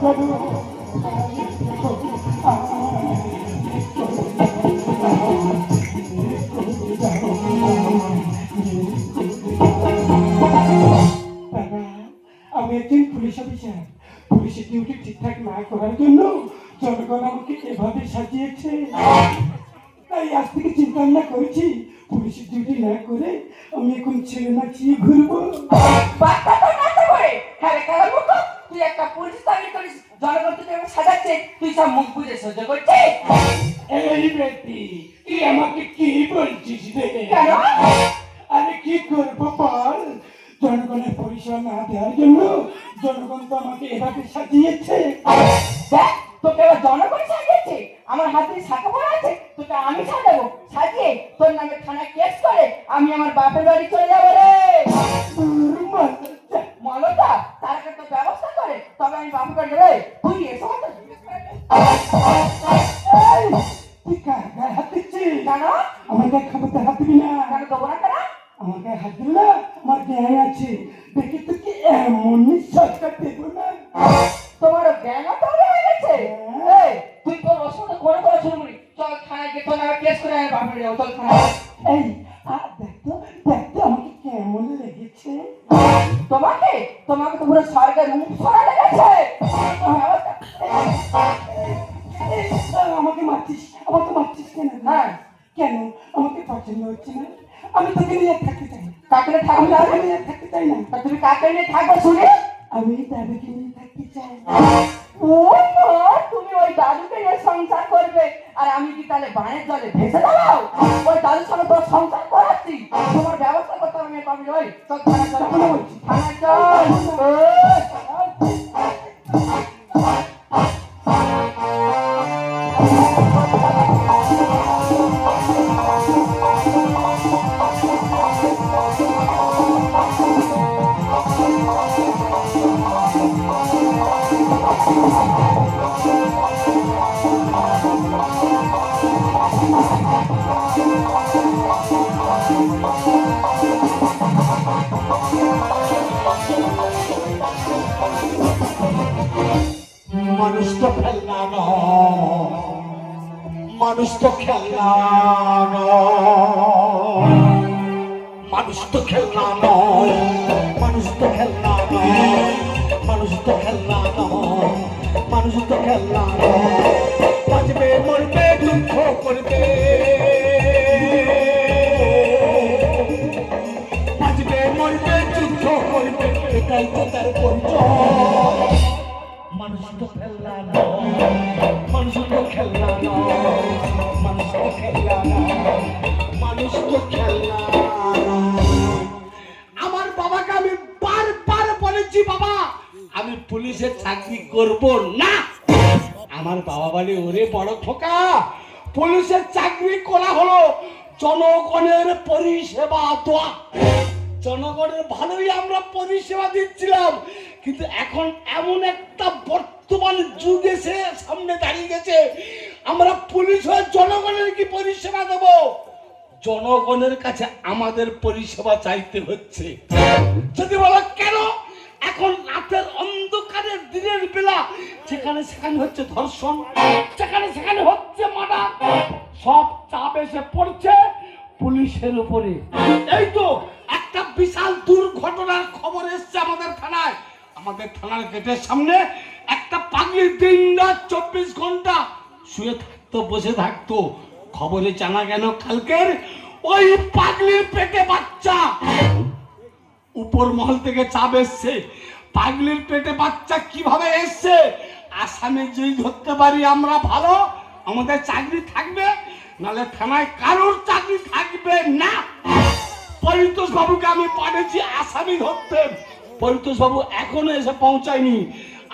আমি একজন police officer. পুলিশের ডিউটি ঠিকঠাক না করার জন্য জনগণ আমাকে এভাবে সাজিয়েছে। তাই আজ থেকে চিন্তা ভাবনা করেছি পুলিশের ডিউটি না করে আমি এখন ছেলে নাচিয়ে ঘুরবো। তুই একটা পুলিশ চাকরি করিস, জনগণ তোকে সাজাচ্ছে, তুই সব মুখ বুঝে সহ্য করছিস। এই বেটি, তুই আমাকে কি বলছিস রে? কেন? আরে কি করবো বল? জনগণের পরিষেবা না দেওয়ার জন্য জনগণ তো আমাকে এভাবে সাজিয়েছে। দেখ, তোকে এবার জনগণ সাজিয়েছে। আমার হাতে শাখা পড়া আছে, তোকে আমি সাজাবো। সাজিয়ে তোর নামে থানায় কেস করে আমি আমার বাপের বাড়ি চলে যাবো রে। মলতা তার একটা ব্যবস্থা করে তবে আমি বাপের বাড়ি যাবে। তুই এসব তুই কার গায়ে হাত দিচ্ছিস? কেন? আমার গায়ে খাবারতে হাত দিবি না। কেন দেবো না? কেন? আমার গায়ে হাত দিবি না, আমার জ্ঞান আছে। দেখি তোকে এমনই সরকার দেবো না। তোমার জ্ঞান তাহলে হয়ে গেছে। তুই তোর অসুবিধা করে করে শুরু করি। চল থানায় গিয়ে তোর নামে কেস করে আমি বাপের বাড়ি যাবো। চল থানায়। এই দেখতো আমাকে কেমন লেগেছে? তোমাকে তোমাকে তো পুরো সরকার মুখ ছড়া লেগেছে। আমাকে মারছিস কেন? হ্যাঁ, কেন আমাকে পছন্দ হচ্ছে না? আমি তোকে নিয়ে থাকতে চাই না। কাকে নিয়ে আমি থাকবে? তোকে নিয়ে থাকতে চাই না। তুমি কাকে নিয়ে থাকবে শুনি? আমি দাদুকে নিয়ে থাকতে চাই। ও মা, তুমি ওই দাদুকে নিয়ে সংসার করবে আর আমি কি তাহলে বানের জলে ভেসে দাঁড়াও? ওই দাদুর সঙ্গে তোর সংসার করাচ্ছি, তোমার ব্যবস্থা করতে হবে। আমি ওই চল থানায় চল, থানায় চল। মানুষ তো খেলনা নয়, মানুষ তো খেলনা নয়, মানুষ তো খেলনা নয়, মানুষ তো খেলনা নয়, মানুষ তো খেলনা নয়, মানুষ তো খেলনা নয়। বাঁচবে মরবে দুঃখ করবে, বাঁচবে মরবে যুদ্ধ করবে, এটাই তো তার পরিচয়। মানুষ তো খেলনা নয়, মানুষ তো খেলনা নয়, মানুষ তো খেলনা নয়, মানুষ তো খেলনা নয়। আমার বাবাকে আমি বারবার বলেছি, বাবা আমি পুলিশের চাকরি করব না। আমার বাবা বলে, ওরে বড় খোকা, পুলিশের চাকরি করা হলো জনগণের পরিষেবা দেওয়া। জনগণের ভালোই আমরা পরিষেবা দিচ্ছিলাম, কিন্তু এখন এমন একটা বর্তমান যুগ এসে সামনে দাঁড়িয়ে গেছে, আমরা পুলিশ হয়ে জনগণের কি পরিষেবা দেব? জনগণের কাছে আমাদের পরিষেবা চাইতে হচ্ছে। যদি বলো কেন? এখন রাতের অন্ধকারের দিনের বেলা যেখানে সেখানে হচ্ছে ধর্ষণ, যেখানে সেখানে হচ্ছে মার্ডার, সব চাপ এসে পড়ছে পুলিশের উপরে। এই তো একটা বিশাল দুর্ঘটনার খবর এসছে আমাদের থানায়। আমাদের থানার গেটের সামনে একটা পাগলি দিন রাত 24 ঘন্টা শুয়ে থাকতো, বসে থাকতো। খবরে জানা গেল কালকের ওই পাগলির পেটে বাচ্চা। উপর মহল থেকে চাপ এসছে, পাগলির পেটে বাচ্চা কিভাবে এসছে? আসামে যদি ধরতে পারি আমরা ভালো, আমাদের চাকরি থাকবে, নাহলে থানায় কারোর চাকরি থাকবে না। পরিতোষ বাবুকে আমি পাঠিয়েছি আসামি ধরতে, পরিতোষ বাবু এখনো এসে পৌঁছায়নি।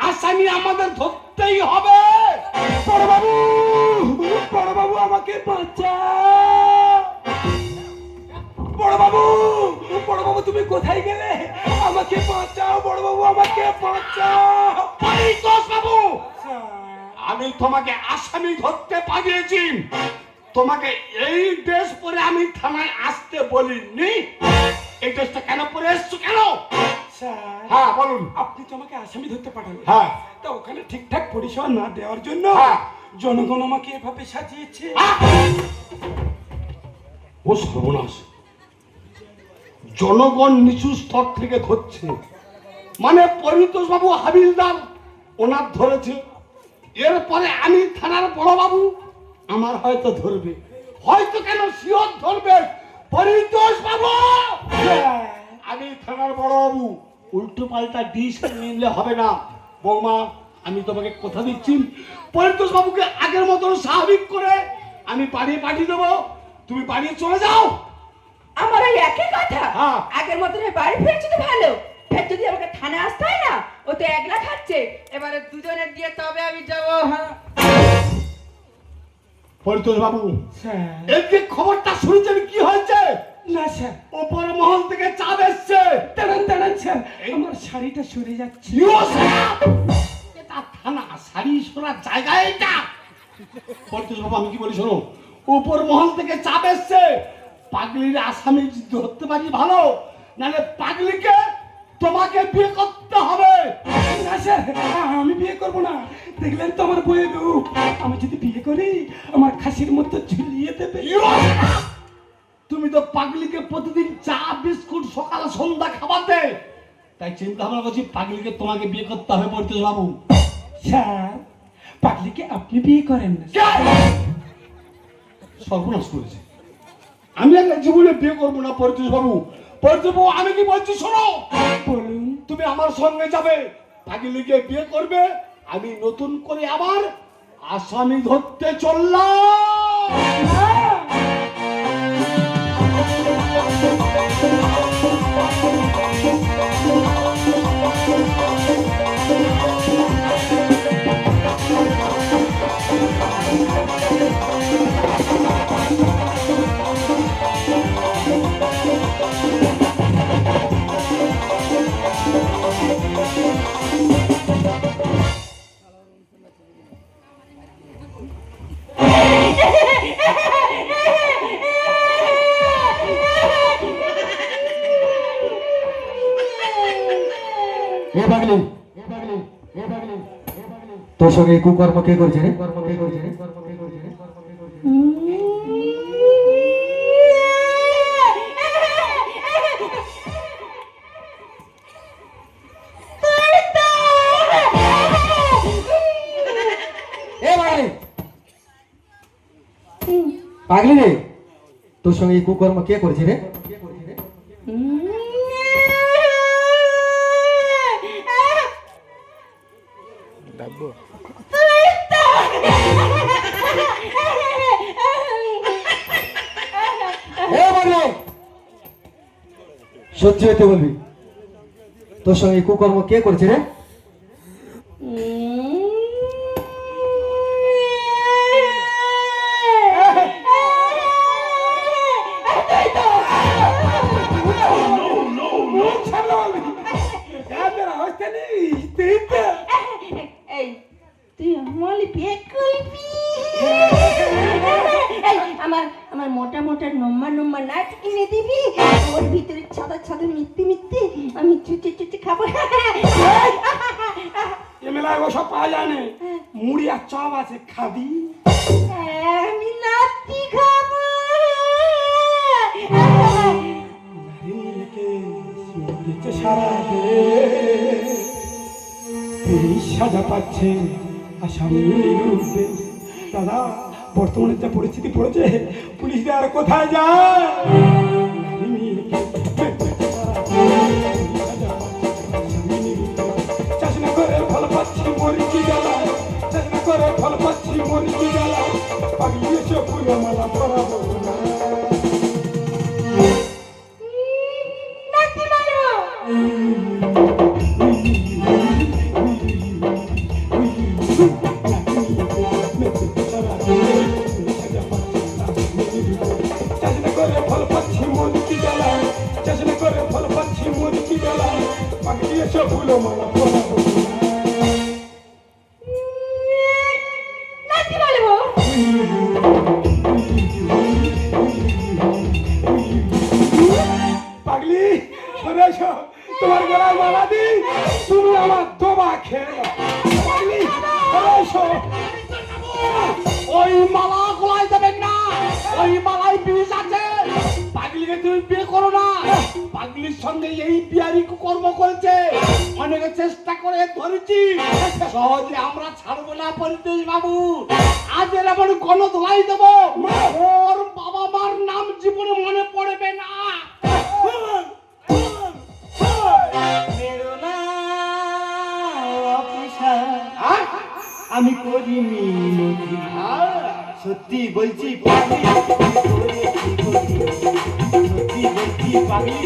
আসামি আমাদের ধরতেই হবে। বড় বাবু আমাকে বাঁচা। বড় বাবু তুমি কোথায় গেলে? আমাকে বাঁচাও বড় বাবু, আমাকে বাঁচাও। পরিতোষ বাবু, আমি তোমাকে আসামি ধরতে পাঠিয়েছি। তোমাকে এই ড্রেস পরে আমি থানায় আসতে বলিনি। এই ড্রেসটা কেন পরে এসছো? কেন? স্যার হ্যাঁ বলুন। আপনি তো আমাকে আসামি ধরতে পাঠালেন, হ্যাঁ। তা ওখানে ঠিকঠাক পরিষেবা না দেওয়ার জন্য হ্যাঁ। জনগণ আমাকে এভাবে সাজিয়েছে। ও সর্বনাশ, জনগণ নিচু স্তর থেকে ধরছে, মানে পরিতোষ বাবু হাবিলদার ওনার ধরেছে, এরপরে আমি থানার বড় বাবু আমার হয়তো ধরবে, হয়তো কেন শিওর ধরবে পরিতোষ বাবু। স্যার, আমি থানার বড় বাবু, উল্টো পাল্টা ডিসিশন নিলে হবে না। বৌমা, আমি তোমাকে কথা দিচ্ছি, পরিতোষ বাবুকে আগের মতন স্বাভাবিক করে আমি বাড়ি পাঠিয়ে দেবো, তুমি বাড়ি চলে যাও। আমার ওই একই কথা, হ্যাঁ। আগের মতন ওই বাড়ি ফিরেছি তো ভালো, ফের যদি আমাকে থানায় আসতে হয় না, ও তো একলা খাচ্ছে, এবারে দুজনের দিয়ে তবে আমি যাবো। হ্যাঁ পরিতোষ বাবু, স্যার এই যে খবরটা শুনেছেন কি হয়েছে? না স্যার, ওপর মহল থেকে চাপ এসছে। দাঁড়ান দাঁড়ান স্যার, আমার শাড়িটা সরে যাচ্ছে। ইউ স্যার, এটা থানা, শাড়ি সরার জায়গা এটা। পরিতোষ বাবু, আমি কি বলি শোনো, উপর মহল থেকে চাপ এসছে, পাগলির আসামি ধরতে পারি ভালো, নাহলে পাগলিকে তোমাকে বিয়ে করতে হবে। না স্যার, আমি বিয়ে করব না, দেখলেন তো আমার বইয়ের রূপ, আমি যদি বিয়ে করি আমার খাসির মতো ঝুলিয়ে দেবে। ইউ স্যার, তুমি তো পাগলিকে প্রতিদিন চা বিস্কুট সকাল সন্ধ্যা খাওয়াতে, তাই চিন্তা ভাবনা করছি পাগলিকে তোমাকে বিয়ে করতে হবে পরিতোষ বাবু। স্যার, পাগলিকে আপনি বিয়ে করেন না? সর্বনাশ করেছে, আমি একটা জীবনে বিয়ে করবো না পরিতোষ বাবু। পরিতোষ বাবু, আমি কি বলছি শোনো, বলুন। তুমি আমার সঙ্গে যাবে, পাগলিকে বিয়ে করবে, আমি নতুন করে আবার আসামি ধরতে চললাম। এ পাগলি, তোর সঙ্গে এই কুকর্ম কে করছে রে? এ পাগলি, পাগলি রে, তোর সঙ্গে এই কুকর্ম কে করছে রে? এ পাগলি, সত্যি হইতে বলবি, তোর সঙ্গে এই কুকর্ম কে করছে রে? এই তুই আমার বিয়ে করবি? এই, আমার আমার মোটা মোটা নম্বর নাচ কিনে দিবি, ওর ভিতরে ছাদা মিথ্যে আমি চুচে চুচে খাবো। এমেলায় ওসব পাওয়া যায় না, মুড়ি আর চপ আছে, খাবি? আমি নাতি খাবো। সারা দেশ পুলিশ সাজা পাচ্ছে, আসামি উঠবে। দাদা, বর্তমানে যা পরিস্থিতি পড়েছে, পুলিশরা আর কোথায় যায়? চাষনা করে ফল পাচ্ছি মরিচি জ্বালা, চাষনা করে ফল পাচ্ছি মরিচি জ্বালা, পাগলি এসে ফুলে মালা পরাবো না। নাতি মারো। চাষনা করে ফল পাচ্ছি মরিচি জ্বালা, চাষনা করে ফল পাচ্ছি মরিচি জ্বালা, পাগলি এসে ফুলে মালা পরাবো না। নাতি মারবো। পাগলি, সরে এসো, তোমার গলায় মালা দিই, তুমি আমার দোবা খেয়ে নাও। পাগলি, এসো। ওই মালা গলায় দেবেন না, ওই মালায় বিষ আছে। পাগলিকে তুমি বিয়ে করো না। পাগলির সঙ্গে এই বিয়ারি কর্ম করেছে, অনেকে চেষ্টা করে ধরেছি, সহজে আমরা ছাড়বো না পরিতেশ বাবু। আজ এর এমন গণধোলাই দেবো, ওর বাবা মার নাম জীবনে মনে পড়বে না। মেরো না অফিসার, আমি করি মিনতি, সত্যি বলছি পাগলি আমি করেছি ক্ষতি। সত্যি বলছি পাগলি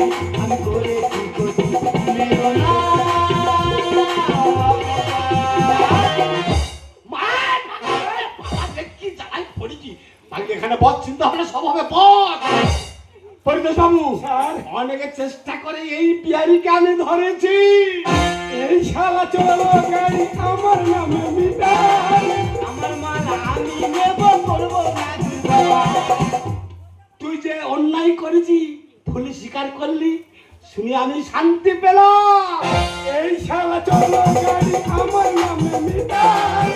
আমি করেছি ক্ষতি। মেরো না কি জ্বালাই পড়েছি। পাগলি এখানে বস, চিন্তা ভাবনা সব হবে, বস। পরিতেশ বাবু, স্যার। অনেকে চেষ্টা করে এই বিয়ারিকে আমি ধরেছি। এই শালা চলো গাড়ি আমার নামে মিটার। আমার মাল আমি নেব, করবো না দুর্ব্যবহার। তুই যে অন্যায় করেছি ভুল স্বীকার করলি, শুনে আমি শান্তি পেলাম। এই শালা চলো গাড়ি আমার নামে মিটার।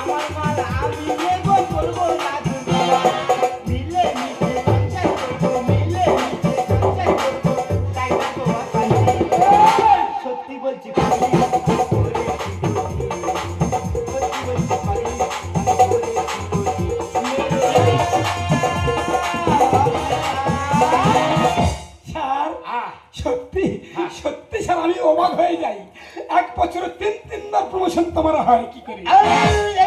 আমার মাল আমি নেব, করবো না দুর্ব্যবহার। মিলে মিশে সঞ্চয় করবো, মিলে মিশে সঞ্চয় করবো, তাই না তো অশান্তি। সত্যি বলছি পাগলি আমি করেছি ক্ষতি। সত্যি বলছি পাগলি আমি করেছি ক্ষতি। স্যার, সত্যি সত্যি স্যার আমি অবাক হয়ে যাই। এক বছরে তিনবার প্রমোশন তোমার হয় কি করে?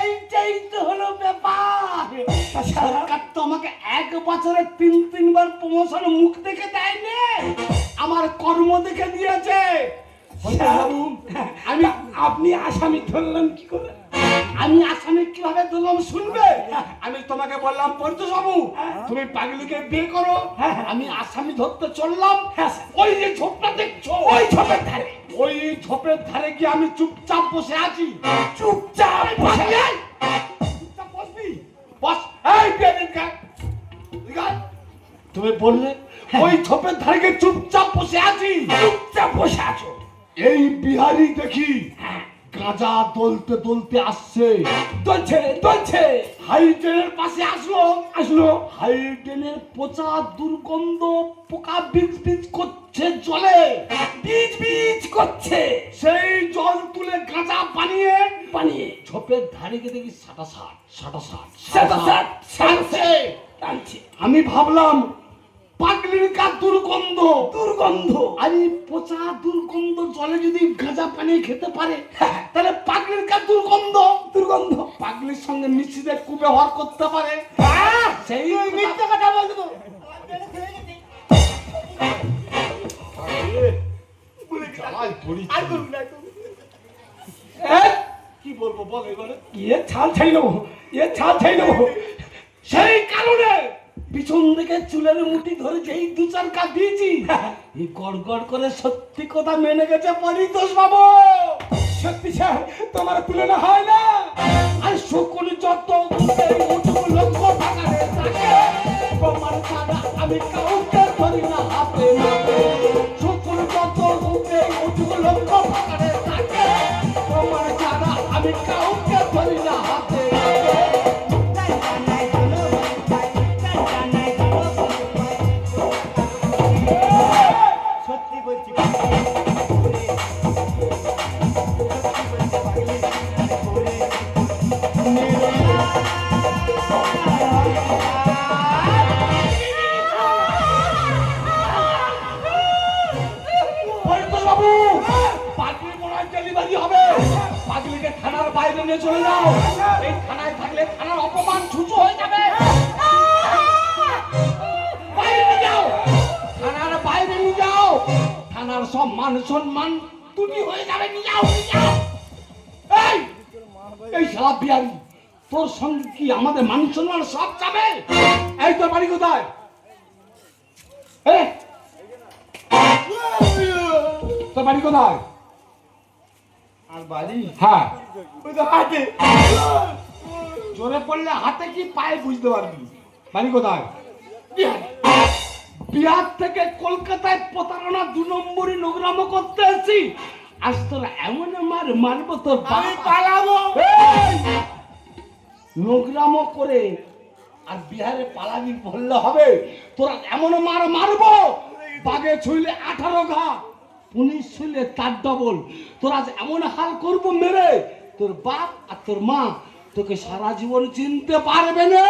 এইটাই তো হলো ব্যাপার। স্যার, সরকার তো আমাকে এক বছরে তিনবার প্রমোশন মুখ দেখে দেয়নি, আমার কর্ম দেখে দিয়েছে। স্যার, আমি আপনি আসামি ধরলেন কি করে? আমি আসামি কিভাবে ধরলাম শুনবে? আমি তোমাকে বললাম পরিতোষ বাবু তুমি পাগলিকে বিয়ে করো, আমি আসামি ধরতে চললাম। ওই যে ঝোপটা দেখছো, ওই ঝোপের ধারে, ওই ঝোপের ধারে গিয়ে আমি চুপচাপ বসে আছি। চুপচাপ বসে আছি। চুপচাপ বসবি? বস। এই বেদিকা, তুমি বললে ওই ঝোপের ধারে গিয়ে চুপচাপ বসে আছি। চুপচাপ বসে আছো। এই বিহারি দেখি গাঁজা দলতে দলতে আসছে, দলছে হাই ট্রেনের পাশে আসলো। হাই ট্রেনের পচা দুর্গন্ধ, পোকা বিজ বিজ করছে জলে, বিজ বিজ করছে। সেই জল তুলে গাঁজা বানিয়ে ঝোপের ধারে গিয়ে দেখি সাটা টানছে। আমি ভাবলাম পাগলির কা দুর্গন্ধ। আর এই পচা দুর্গন্ধ জলে যদি গাঁজা পানি খেতে পারে, তাহলে পাগলির কা দুর্গন্ধ। পাগলির সঙ্গে মিশ্রিতে কুব্যবহার করতে পারে। সেই মিথ্যে কথা বলতো। কি বলবো বল এবারে? ছাল ছাই নেবো। সেই কারণে পিছন থেকে চুলের মুঠি ধরে যেই দু চার কাপ দিয়েছি, এই গড় গড় করে সত্যি কথা মেনে গেছে পরিতোষ বাবু। সত্যি স্যার, তোমার তুলনা হয় না। আর শকুন যত উঠে উঠবো লক্ষ্য ভাগারে থাকে, প্রমাণ ছাড়া আমি কাউকে ধরি না হাতে নাতে। শকুন যত উঠে উঠবো লক্ষ্য ভাগারে থাকে, প্রমাণ ছাড়া আমি কাউকে ধরি না হাতে নাতে। সত্যি বলছি পরিতোষ বাবু, পাগলি মনে হয় ডেলিভারি হবে। পাগলিকে থানার বাইরে নিয়ে চলে যাও। এই থানায় থাকলে থানার অপমান ছুঁচো হয়ে যাবে। বাইরে নিয়ে যাও, থানার বাইরে নিয়ে যাও। থানার সব মান সম্মান তুটি হয়ে যাবে। নিয়ে যাও। এই শালা বিহারি, তোর সঙ্গে কি আমাদের মান সম্মান সব যাবে? এই তোর বাড়ি কোথায়? তোর বাড়ি কোথায়? আর বাড়ি হ্যাঁ, ওই তো হাতে। জোরে পড়লে হাতে কি পায়ে বুঝতে পারবি। বাড়ি কোথায়? বিহার থেকে কলকাতায় প্রতারণা 2 নম্বরই নোংরামো করতে এসেছি। আজ তোরা এমন মারবো তোর আমি পালাবো। নোংরামো করে আর বিহারে পালাবি বললে হবে? তোরা এমন মারবো, বাগে ছুইলে 18 ঘা, পুলিশ ছুইলে তার ডবল। তোরা আজ এমন হাল করবো মেরে, তোর বাপ আর তোর মা তোকে সারা জীবন চিনতে পারবে না।